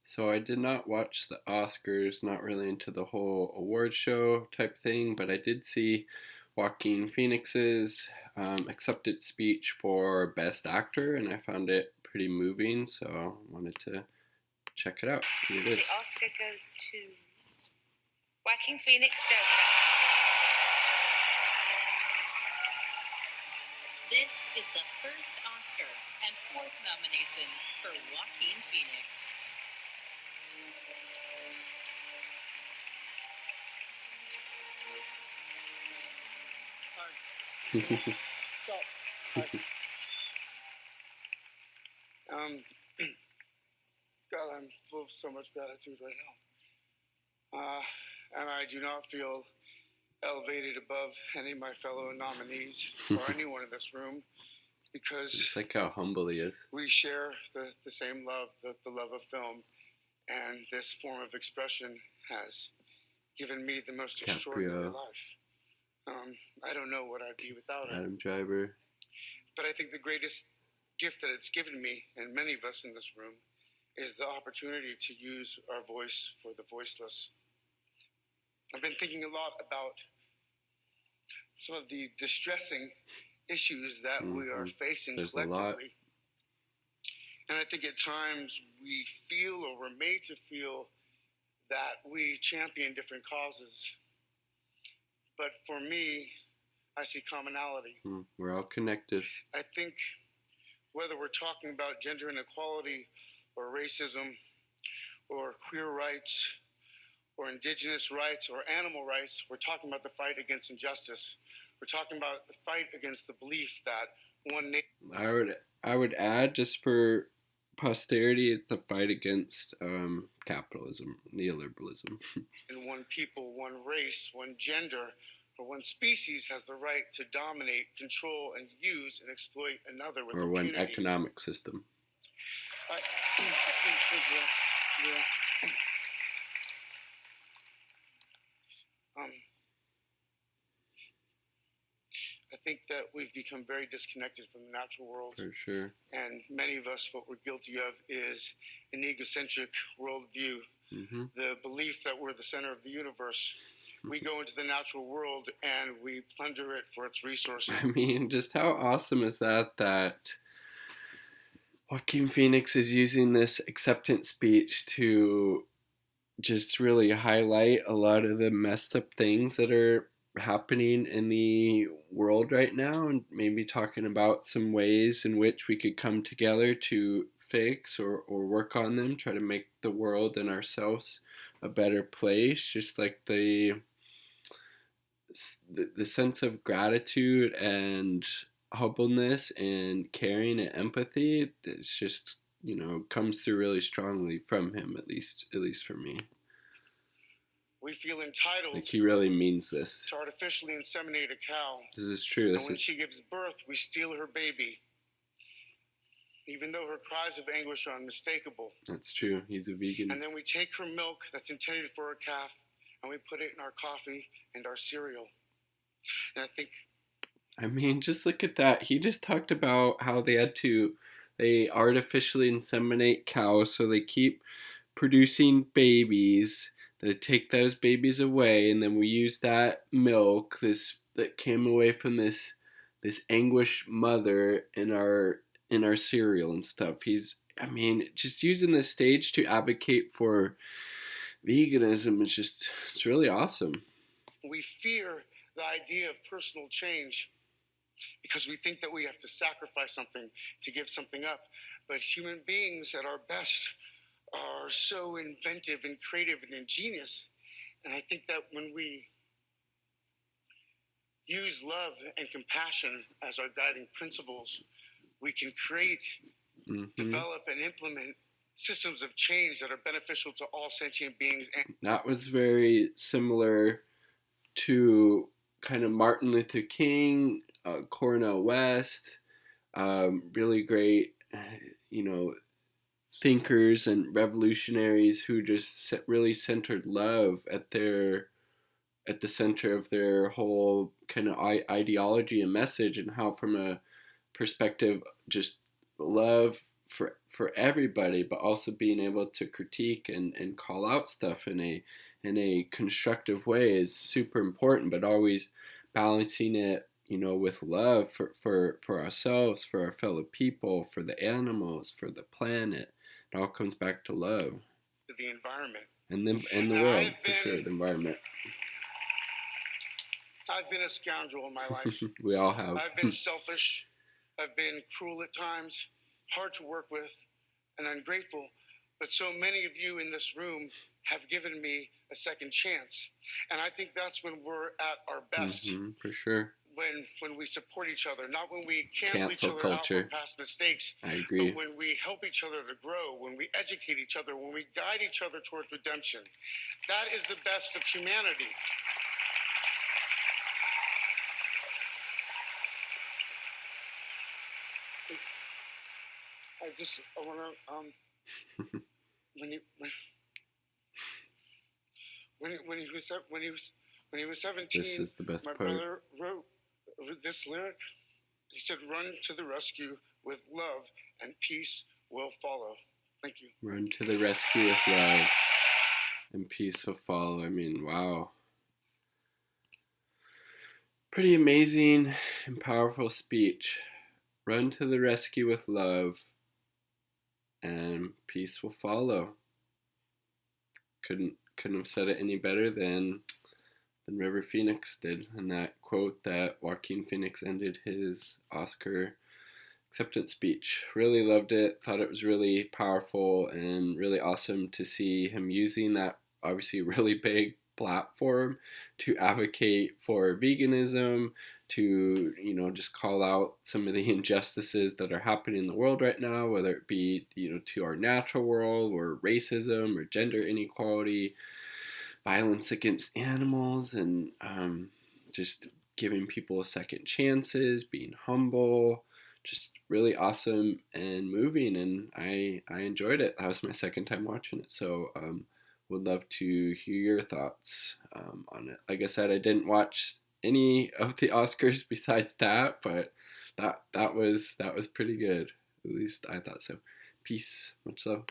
So I did not watch the Oscars, not really into the whole award show type thing, but I did see Joaquin Phoenix's accepted speech for Best Actor, and I found it pretty moving, so I wanted to check it out. Here it is. The Oscar goes to Joaquin Phoenix Joker. This is the first Oscar and fourth nomination for Joaquin Phoenix. God, I'm full of so much gratitude right now. And I do not feel elevated above any of my fellow nominees or anyone in this room because It's like how humble he is. we share the same love, the love of film. And this form of expression has given me the most extraordinary life. I don't know what I'd be without it. Adam Driver. But I think the greatest gift that it's given me, and many of us in this room, is the opportunity to use our voice for the voiceless. I've been thinking a lot about some of the distressing issues that we are facing There's collectively. And I think at times we feel, or we're made to feel, that we champion different causes. But for me, I see commonality. We're all connected. I think whether we're talking about gender inequality or racism or queer rights or indigenous rights or animal rights, we're talking about the fight against injustice. We're talking about the fight against the belief that one nation. I would add, just for posterity, it's the fight against capitalism, neoliberalism. And one people, one race, one gender, or one species has the right to dominate, control, and use and exploit another with or one impunity. economic system. I think that we've become very disconnected from the natural world. For sure. And many of us, what we're guilty of is an egocentric worldview. The belief that we're the center of the universe. We go into the natural world and we plunder it for its resources. I mean, just how awesome is that Joaquin Phoenix is using this acceptance speech to just really highlight a lot of the messed up things that are happening in the world right now, and maybe talking about some ways in which we could come together to fix or work on them, try to make the world and ourselves a better place. Just like the sense of gratitude and humbleness and caring and empathy, it's just, comes through really strongly from him, at least for me. We feel entitled. Like he really means this. To artificially inseminate a cow. This is true. And when she gives birth, we steal her baby. Even though her cries of anguish are unmistakable. That's true. He's a vegan. And then we take her milk that's intended for a calf and we put it in our coffee and our cereal. And I mean, just look at that. He just talked about how they artificially inseminate cows, so they keep producing babies. They take those babies away, and then we use that milk, that came away from this anguished mother in our cereal and stuff. Just using the stage to advocate for veganism it's really awesome. We fear the idea of personal change because we think that we have to sacrifice something to give something up. But human beings at our best are so inventive and creative and ingenious. And I think that when we use love and compassion as our guiding principles, we can create, develop, and implement systems of change that are beneficial to all sentient beings. That was very similar to kind of Martin Luther King, Cornel West, really great, thinkers and revolutionaries who just really centered love at the center of their whole kind of ideology and message, and how from a perspective just love for everybody, but also being able to critique and call out stuff in a constructive way is super important, but always balancing it, with love for ourselves, for our fellow people, for the animals, for the planet. It all comes back to love. To the environment. And the world, for sure, the environment. I've been a scoundrel in my life. We all have. I've been selfish. I've been cruel at times, hard to work with, and ungrateful. But so many of you in this room have given me a second chance. And I think that's when we're at our best. For sure. When we support each other, not when we cancel each other culture. out for past mistakes. I agree. But when we help each other to grow, when we educate each other, when we guide each other towards redemption. That is the best of humanity. I want to when he was 17, this is the best my part. brother wrote this lyric. He said, "Run to the rescue with love, and peace will follow." Thank you. Run to the rescue with love, and peace will follow. I mean, wow. Pretty amazing and powerful speech. Run to the rescue with love, and peace will follow. Couldn't have said it any better than River Phoenix did, and that quote that Joaquin Phoenix ended his Oscar acceptance speech. Really loved it. Thought it was really powerful and really awesome to see him using that obviously really big platform to advocate for veganism, to just call out some of the injustices that are happening in the world right now, whether it be to our natural world, or racism, or gender inequality, violence against animals, and just giving people second chances, being humble. Just really awesome and moving, and I enjoyed it. That was my second time watching it, so would love to hear your thoughts on it. Like I said, I didn't watch any of the Oscars besides that, but that was pretty good. At least I thought so. Peace. Much love.